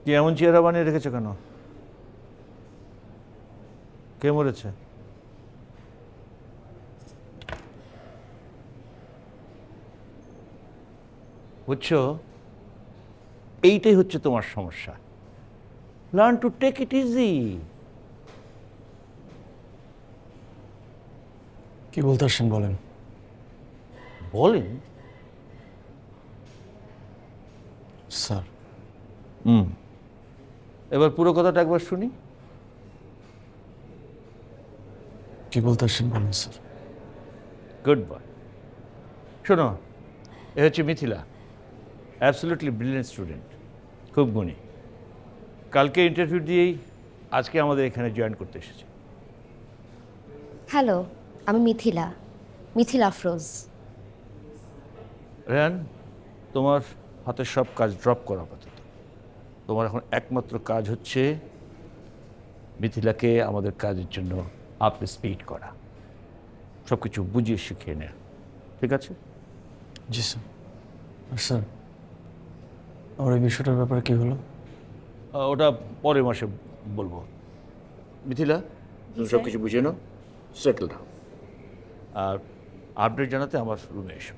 কি এমন চেহারা বানিয়ে রেখেছো কেন? কে মরেছে? বুঝছো, এইটাই হচ্ছে তোমার সমস্যা। Learn to take it easy. কি বলতে আসছেন বলেন। বলেন। স্যার, এবার পুরো কথাটা একবার শুনি। কি বলতে আসছেন বলেন স্যার। Good boy. শোনো, এ হচ্ছে মিথিলা, অ্যাবসলিউটলি ব্রিলিয়েন্ট স্টুডেন্ট, খুব গুণী। কালকে ইন্টারভিউ দিয়েই আজকে আমাদের এখানে জয়েন করতে এসেছে। হ্যালো, আমি মিথিলা, মিথিলা আফরোজ। রেহান, তোমার হাতের সব কাজ ড্রপ করা আপাতত। তোমার এখন একমাত্র কাজ হচ্ছে মিথিলাকে আমাদের কাজের জন্য আপ টু স্পিড করা, সব কিছু বুঝিয়ে শিখিয়ে নেয়া, ঠিক আছে? জি স্যার। আর স্যার, আমার এই বিষয়টার ব্যাপারে কি হলো? ওটা পরের মাসে বলবো। মিথিলা, তুমি সব কিছু বুঝে নাও, সেটেল নাও, আর আপডেট জানাতে আমার রুমে এসো।